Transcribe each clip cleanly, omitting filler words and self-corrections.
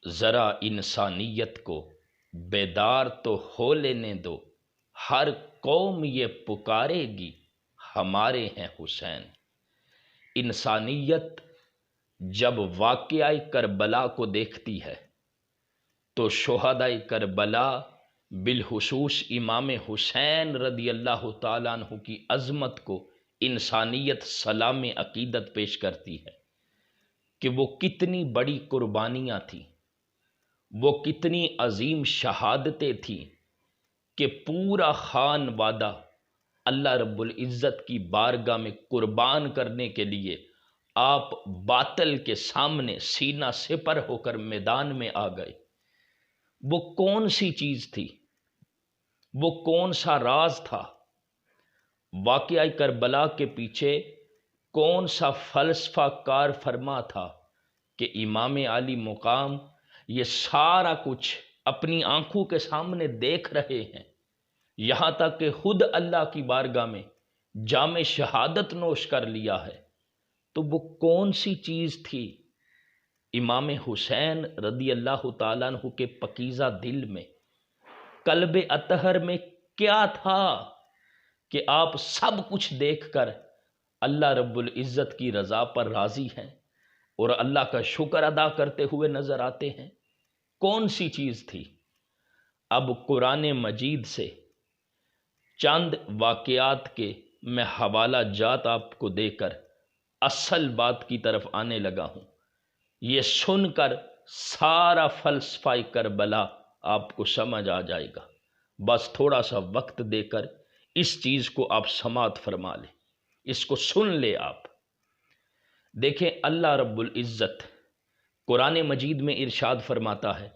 ذرا انسانیت کو بیدار تو ہو لینے دو، ہر قوم یہ پکارے گی ہمارے ہیں حسین۔ انسانیت جب واقعہ کربلا کو دیکھتی ہے تو شہداء کربلا بالخصوص امام حسین رضی اللہ تعالیٰ عنہ کی عظمت کو انسانیت سلام عقیدت پیش کرتی ہے کہ وہ کتنی بڑی قربانیاں تھیں، وہ کتنی عظیم شہادتیں تھیں کہ پورا خانوادہ اللہ رب العزت کی بارگاہ میں قربان کرنے کے لیے آپ باطل کے سامنے سینہ سپر ہو کر میدان میں آ گئے۔ وہ کون سی چیز تھی؟ وہ کون سا راز تھا؟ واقعہ کربلا کے پیچھے کون سا فلسفہ کار فرما تھا کہ امام علی مقام یہ سارا کچھ اپنی آنکھوں کے سامنے دیکھ رہے ہیں، یہاں تک کہ خود اللہ کی بارگاہ میں جام شہادت نوش کر لیا ہے؟ تو وہ کون سی چیز تھی امام حسین رضی اللہ تعالیٰ عنہ کے پکیزہ دل میں، قلب اطہر میں کیا تھا کہ آپ سب کچھ دیکھ کر اللہ رب العزت کی رضا پر راضی ہیں اور اللہ کا شکر ادا کرتے ہوئے نظر آتے ہیں؟ کون سی چیز تھی؟ اب قرآن مجید سے چند واقعات کے میں حوالہ جات آپ کو دے کر اصل بات کی طرف آنے لگا ہوں۔ یہ سن کر سارا فلسفہ کربلا آپ کو سمجھ آ جائے گا، بس تھوڑا سا وقت دے کر اس چیز کو آپ سماعت فرما لیں، اس کو سن لے آپ۔ دیکھیں اللہ رب العزت قرآن مجید میں ارشاد فرماتا ہے،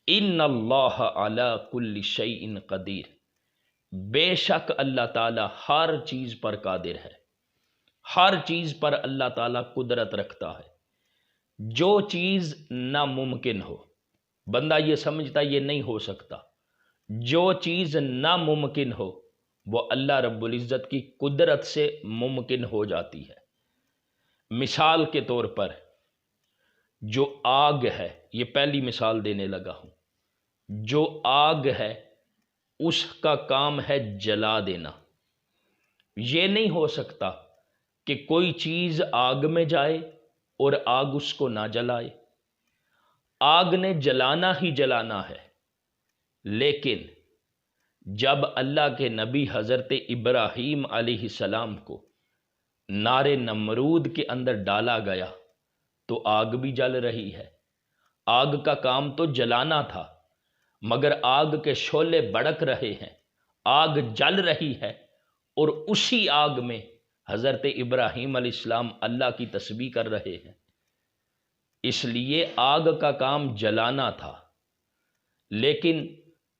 ان اللہ علی کل شیء قدیر، بے شک اللہ تعالی ہر چیز پر قادر ہے، ہر چیز پر اللہ تعالی قدرت رکھتا ہے۔ جو چیز ناممکن ہو، بندہ یہ سمجھتا یہ نہیں ہو سکتا، جو چیز ناممکن ہو وہ اللہ رب العزت کی قدرت سے ممکن ہو جاتی ہے۔ مثال کے طور پر جو آگ ہے، یہ پہلی مثال دینے لگا ہوں، جو آگ ہے اس کا کام ہے جلا دینا۔ یہ نہیں ہو سکتا کہ کوئی چیز آگ میں جائے اور آگ اس کو نہ جلائے، آگ نے جلانا ہی جلانا ہے۔ لیکن جب اللہ کے نبی حضرت ابراہیم علیہ السلام کو نار نمرود کے اندر ڈالا گیا تو آگ بھی جل رہی ہے۔ آگ کا کام تو جلانا تھا، مگر آگ کے شعلے بھڑک رہے ہیں، آگ جل رہی ہے، اور اسی آگ میں حضرت ابراہیم علیہ السلام اللہ کی تسبیح کر رہے ہیں۔ اس لیے آگ کا کام جلانا تھا، لیکن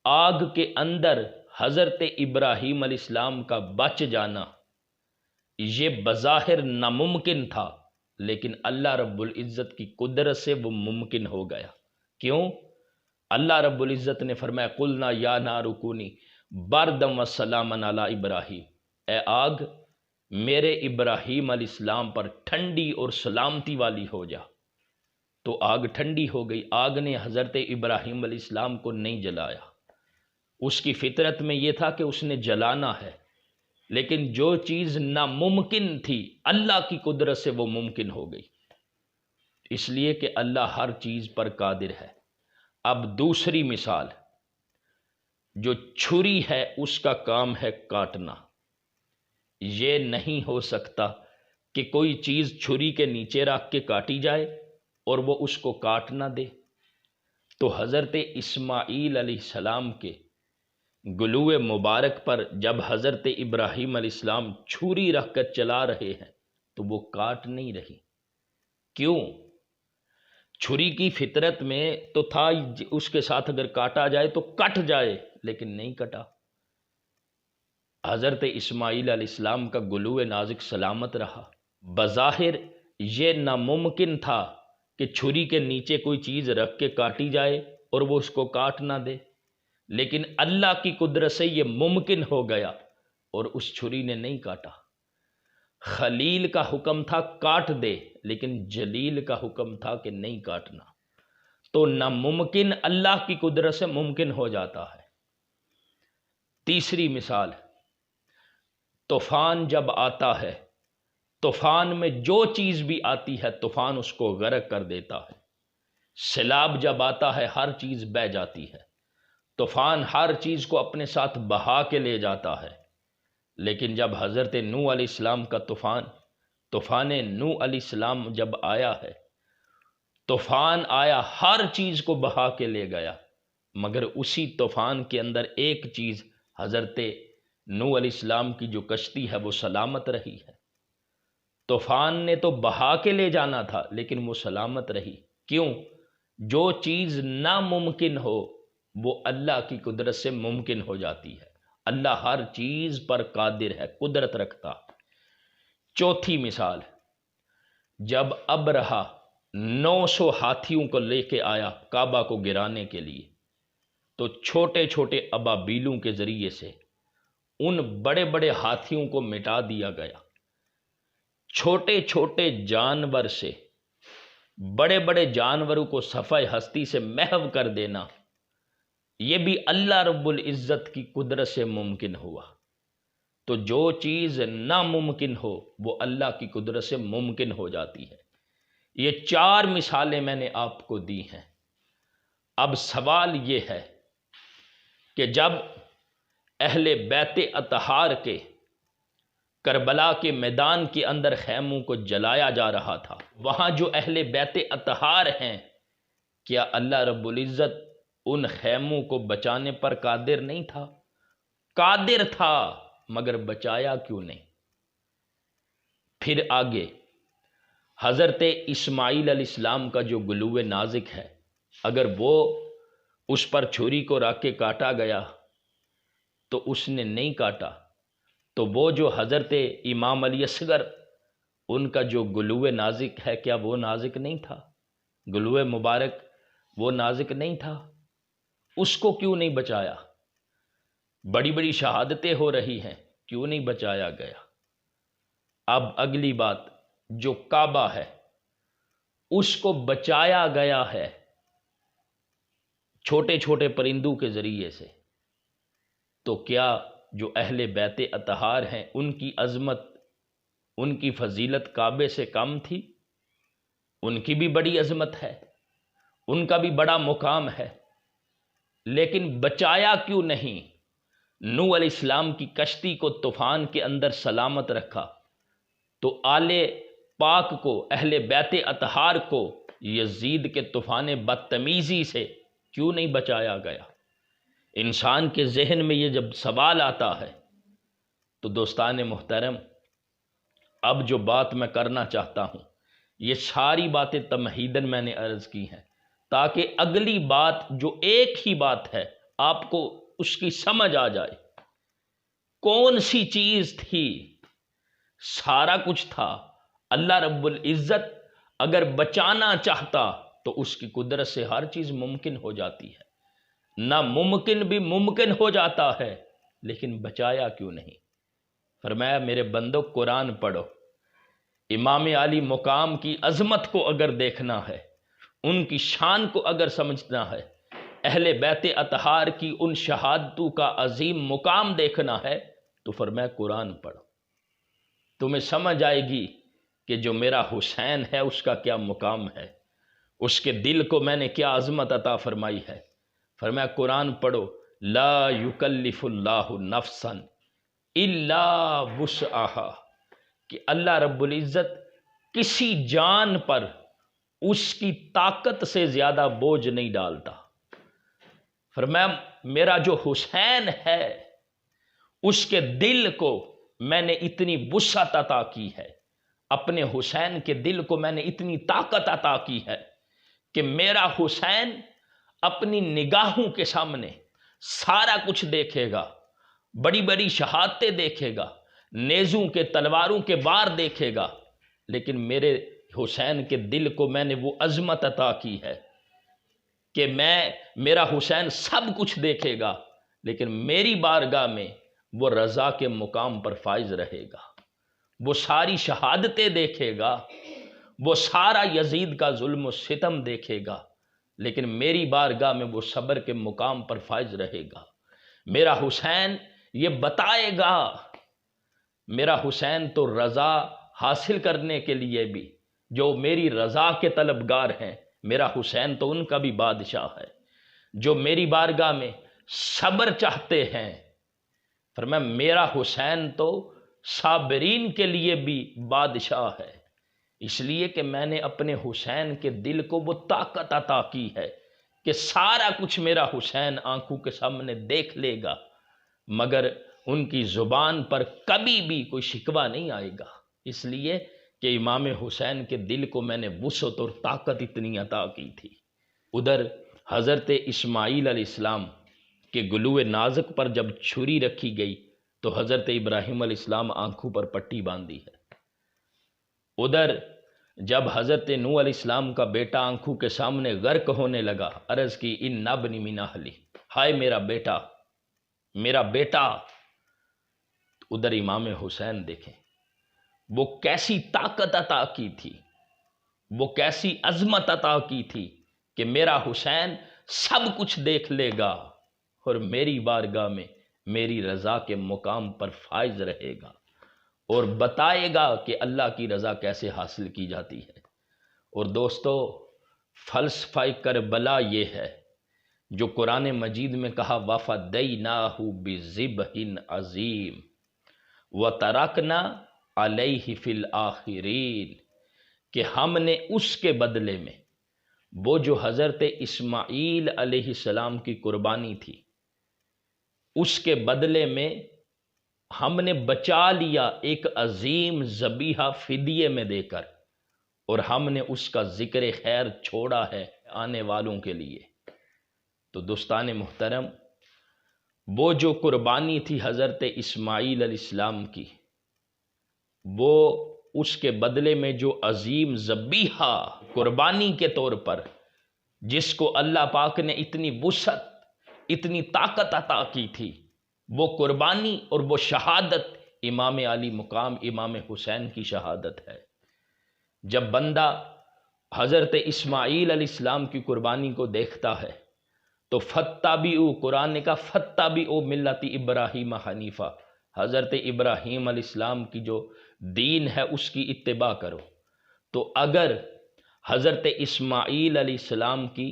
آگ کے اندر حضرت ابراہیم علیہ السلام کا بچ جانا یہ بظاہر ناممکن تھا، لیکن اللہ رب العزت کی قدرت سے وہ ممکن ہو گیا۔ کیوں؟ اللہ رب العزت نے فرمایا قلنا یا نار کونی بردم وسلاما علی ابراہیم، اے آگ میرے ابراہیم علیہ السلام پر ٹھنڈی اور سلامتی والی ہو جا۔ تو آگ ٹھنڈی ہو گئی، آگ نے حضرت ابراہیم علیہ السلام کو نہیں جلایا۔ اس کی فطرت میں یہ تھا کہ اس نے جلانا ہے، لیکن جو چیز ناممکن تھی اللہ کی قدرت سے وہ ممکن ہو گئی، اس لیے کہ اللہ ہر چیز پر قادر ہے۔ اب دوسری مثال، جو چھری ہے اس کا کام ہے کاٹنا۔ یہ نہیں ہو سکتا کہ کوئی چیز چھری کے نیچے رکھ کے کاٹی جائے اور وہ اس کو کاٹ نہ دے۔ تو حضرت اسماعیل علیہ السلام کے گلوے مبارک پر جب حضرت ابراہیم علیہ السلام چھری رکھ کر چلا رہے ہیں تو وہ کاٹ نہیں رہی۔ کیوں؟ چھری کی فطرت میں تو تھا اس کے ساتھ اگر کاٹا جائے تو کٹ جائے، لیکن نہیں کٹا۔ حضرت اسماعیل علیہ السلام کا گلوے نازک سلامت رہا۔ بظاہر یہ ناممکن تھا کہ چھری کے نیچے کوئی چیز رکھ کے کاٹی جائے اور وہ اس کو کاٹ نہ دے، لیکن اللہ کی قدرت سے یہ ممکن ہو گیا اور اس چھری نے نہیں کاٹا۔ خلیل کا حکم تھا کاٹ دے، لیکن جلیل کا حکم تھا کہ نہیں کاٹنا۔ تو ناممکن اللہ کی قدرت سے ممکن ہو جاتا ہے۔ تیسری مثال، طوفان جب آتا ہے، طوفان میں جو چیز بھی آتی ہے طوفان اس کو غرق کر دیتا ہے۔ سیلاب جب آتا ہے ہر چیز بہہ جاتی ہے، طوفان ہر چیز کو اپنے ساتھ بہا کے لے جاتا ہے۔ لیکن جب حضرت نوح علیہ السلام کا طوفان نوح علیہ السلام جب آیا ہے، طوفان آیا ہر چیز کو بہا کے لے گیا، مگر اسی طوفان کے اندر ایک چیز، حضرت نوح علیہ السلام کی جو کشتی ہے وہ سلامت رہی ہے۔ طوفان نے تو بہا کے لے جانا تھا لیکن وہ سلامت رہی۔ کیوں؟ جو چیز ناممکن ہو وہ اللہ کی قدرت سے ممکن ہو جاتی ہے۔ اللہ ہر چیز پر قادر ہے، قدرت رکھتا۔ چوتھی مثال، جب ابرہہ 900 ہاتھیوں کو لے کے آیا کعبہ کو گرانے کے لیے، تو چھوٹے چھوٹے ابابیلوں کے ذریعے سے ان بڑے بڑے ہاتھیوں کو مٹا دیا گیا۔ چھوٹے چھوٹے جانور سے بڑے بڑے جانوروں کو صفحہ ہستی سے محو کر دینا، یہ بھی اللہ رب العزت کی قدرت سے ممکن ہوا۔ تو جو چیز ناممکن ہو وہ اللہ کی قدرت سے ممکن ہو جاتی ہے۔ یہ 4 مثالیں میں نے آپ کو دی ہیں۔ اب سوال یہ ہے کہ جب اہل بیت اطہار کے کربلا کے میدان کے اندر خیموں کو جلایا جا رہا تھا، وہاں جو اہل بیت اطہار ہیں، کیا اللہ رب العزت ان خیموں کو بچانے پر قادر نہیں تھا؟ قادر تھا، مگر بچایا کیوں نہیں؟ پھر آگے حضرت اسماعیل علیہ السلام کا جو گلو نازک ہے، اگر وہ اس پر چھری کو رکھ کے کاٹا گیا تو اس نے نہیں کاٹا، تو وہ جو حضرت امام علی اصغر ان کا جو گلو نازک ہے، کیا وہ نازک نہیں تھا؟ گلو مبارک وہ نازک نہیں تھا؟ اس کو کیوں نہیں بچایا؟ بڑی بڑی شہادتیں ہو رہی ہیں، کیوں نہیں بچایا گیا؟ اب اگلی بات، جو کعبہ ہے اس کو بچایا گیا ہے چھوٹے چھوٹے پرندوں کے ذریعے سے، تو کیا جو اہل بیت اطہار ہیں ان کی عظمت، ان کی فضیلت کعبے سے کم تھی؟ ان کی بھی بڑی عظمت ہے، ان کا بھی بڑا مقام ہے، لیکن بچایا کیوں نہیں؟ نوح علیہ السلام کی کشتی کو طوفان کے اندر سلامت رکھا، تو آل پاک کو، اہل بیت اطہار کو یزید کے طوفان بدتمیزی سے کیوں نہیں بچایا گیا؟ انسان کے ذہن میں یہ جب سوال آتا ہے تو دوستان محترم، اب جو بات میں کرنا چاہتا ہوں، یہ ساری باتیں تمہیداً میں نے عرض کی ہیں تاکہ اگلی بات جو ایک ہی بات ہے آپ کو اس کی سمجھ آ جائے۔ کون سی چیز تھی؟ سارا کچھ تھا۔ اللہ رب العزت اگر بچانا چاہتا تو اس کی قدرت سے ہر چیز ممکن ہو جاتی ہے، ناممکن بھی ممکن ہو جاتا ہے، لیکن بچایا کیوں نہیں؟ فرمایا میرے بندو قرآن پڑھو، امام علی مقام کی عظمت کو اگر دیکھنا ہے، ان کی شان کو اگر سمجھنا ہے، اہل بیت اطہار کی ان شہادتوں کا عظیم مقام دیکھنا ہے، تو فرمایا قرآن پڑھو، تمہیں سمجھ آئے گی کہ جو میرا حسین ہے اس کا کیا مقام ہے، اس کے دل کو میں نے کیا عظمت عطا فرمائی ہے۔ فرمایا قرآن پڑھو، لا یکلف اللہ نفسا الا وسعہا، کہ اللہ رب العزت کسی جان پر اس کی طاقت سے زیادہ بوجھ نہیں ڈالتا۔ فرمایا میرا جو حسین ہے اس کے دل کو میں نے اتنی وسعت عطا کی ہے، اپنے حسین کے دل کو میں نے اتنی طاقت عطا کی ہے کہ میرا حسین اپنی نگاہوں کے سامنے سارا کچھ دیکھے گا، بڑی بڑی شہادتیں دیکھے گا، نیزوں کے تلواروں کے وار دیکھے گا، لیکن میرے حسین کے دل کو میں نے وہ عظمت عطا کی ہے کہ میرا حسین سب کچھ دیکھے گا، لیکن میری بارگاہ میں وہ رضا کے مقام پر فائز رہے گا، وہ ساری شہادتیں دیکھے گا، وہ سارا یزید کا ظلم و ستم دیکھے گا، لیکن میری بارگاہ میں وہ صبر کے مقام پر فائز رہے گا۔ میرا حسین یہ بتائے گا، میرا حسین تو رضا حاصل کرنے کے لیے بھی، جو میری رضا کے طلبگار ہیں، میرا حسین تو ان کا بھی بادشاہ ہے۔ جو میری بارگاہ میں صبر چاہتے ہیں، فرمایا میرا حسین تو صابرین کے لیے بھی بادشاہ ہے، اس لیے کہ میں نے اپنے حسین کے دل کو وہ طاقت عطا کی ہے کہ سارا کچھ میرا حسین آنکھوں کے سامنے دیکھ لے گا، مگر ان کی زبان پر کبھی بھی کوئی شکوہ نہیں آئے گا، اس لیے کہ امام حسین کے دل کو میں نے وسعت اور طاقت اتنی عطا کی تھی۔ ادھر حضرت اسماعیل علیہ السلام کے گلوئے نازک پر جب چھری رکھی گئی تو حضرت ابراہیم علیہ السلام آنکھوں پر پٹی باندھی ہے۔ ادھر جب حضرت نوح علیہ السلام کا بیٹا آنکھوں کے سامنے غرق ہونے لگا، عرض کی ان ابنی من اہلی، ہائے میرا بیٹا، میرا بیٹا۔ ادھر امام حسین دیکھیں وہ کیسی طاقت عطا کی تھی، وہ کیسی عظمت عطا کی تھی کہ میرا حسین سب کچھ دیکھ لے گا اور میری بارگاہ میں میری رضا کے مقام پر فائز رہے گا اور بتائے گا کہ اللہ کی رضا کیسے حاصل کی جاتی ہے۔ اور دوستو، فلسفہ کربلا یہ ہے جو قرآن مجید میں کہا وَفَدَيْنَاهُ بِذِبْحٍ عَظِيمٍ وَتَرَكْنَا عَلَيْهِ فِي الْآخِرِينَ، کہ ہم نے اس کے بدلے میں وہ جو حضرت اسماعیل علیہ السلام کی قربانی تھی، اس کے بدلے میں ہم نے بچا لیا ایک عظیم ذبیحہ فدیے میں دے کر، اور ہم نے اس کا ذکر خیر چھوڑا ہے آنے والوں کے لیے۔ تو دوستان محترم، وہ جو قربانی تھی حضرت اسماعیل علیہ السلام کی، وہ اس کے بدلے میں جو عظیم ذبیحہ قربانی کے طور پر جس کو اللہ پاک نے اتنی وسعت، اتنی طاقت عطا کی تھی، وہ قربانی اور وہ شہادت امام علی مقام امام حسین کی شہادت ہے۔ جب بندہ حضرت اسماعیل علیہ السلام کی قربانی کو دیکھتا ہے تو فَاتَّبِعُوا، قرآن نے کہا فَاتَّبِعُوا مِلَّتِ ابراہیم حنیفہ، حضرت ابراہیم علیہ السلام کی جو دین ہے اس کی اتباع کرو۔ تو اگر حضرت اسماعیل علیہ السلام کی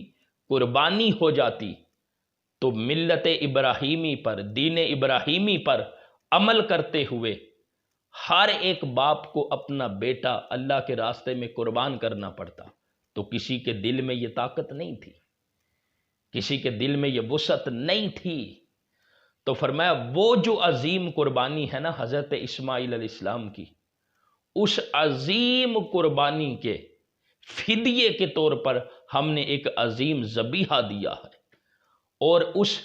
قربانی ہو جاتی تو ملت ابراہیمی پر، دین ابراہیمی پر عمل کرتے ہوئے ہر ایک باپ کو اپنا بیٹا اللہ کے راستے میں قربان کرنا پڑتا، تو کسی کے دل میں یہ طاقت نہیں تھی، کسی کے دل میں یہ وسعت نہیں تھی۔ تو فرمایا وہ جو عظیم قربانی ہے نا حضرت اسماعیل علیہ السلام کی، اس عظیم قربانی کے فدیے کے طور پر ہم نے ایک عظیم ذبیحہ دیا ہے، اور اس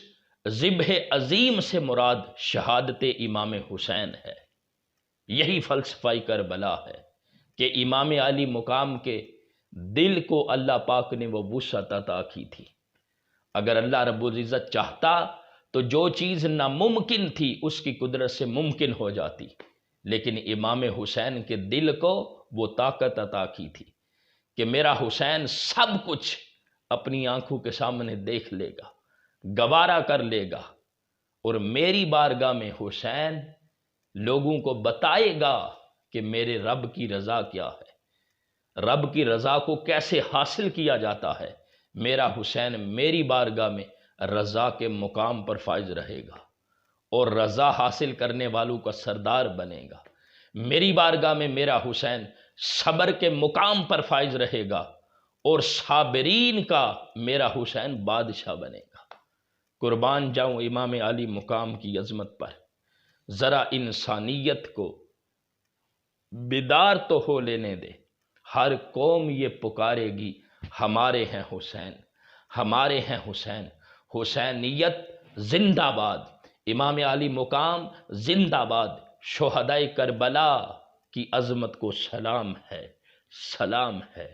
ذبح عظیم سے مراد شہادت امام حسین ہے۔ یہی فلسفہ کربلا ہے کہ امام علی مقام کے دل کو اللہ پاک نے وہ وسعت عطا کی تھی۔ اگر اللہ رب العزت چاہتا تو جو چیز ناممکن تھی اس کی قدرت سے ممکن ہو جاتی، لیکن امام حسین کے دل کو وہ طاقت عطا کی تھی کہ میرا حسین سب کچھ اپنی آنکھوں کے سامنے دیکھ لے گا، گوارا کر لے گا، اور میری بارگاہ میں حسین لوگوں کو بتائے گا کہ میرے رب کی رضا کیا ہے، رب کی رضا کو کیسے حاصل کیا جاتا ہے۔ میرا حسین میری بارگاہ میں رضا کے مقام پر فائز رہے گا اور رضا حاصل کرنے والوں کا سردار بنے گا۔ میری بارگاہ میں میرا حسین صبر کے مقام پر فائز رہے گا اور صابرین کا میرا حسین بادشاہ بنے گا۔ قربان جاؤں امام علی مقام کی عظمت پر، ذرا انسانیت کو بیدار تو ہو لینے دے۔ ہر قوم یہ پکارے گی ہمارے ہیں حسین، ہمارے ہیں حسین۔ حسینیت زندہ باد، امام علی مقام زندہ باد، شہدائے کربلا کی عظمت کو سلام ہے، سلام ہے۔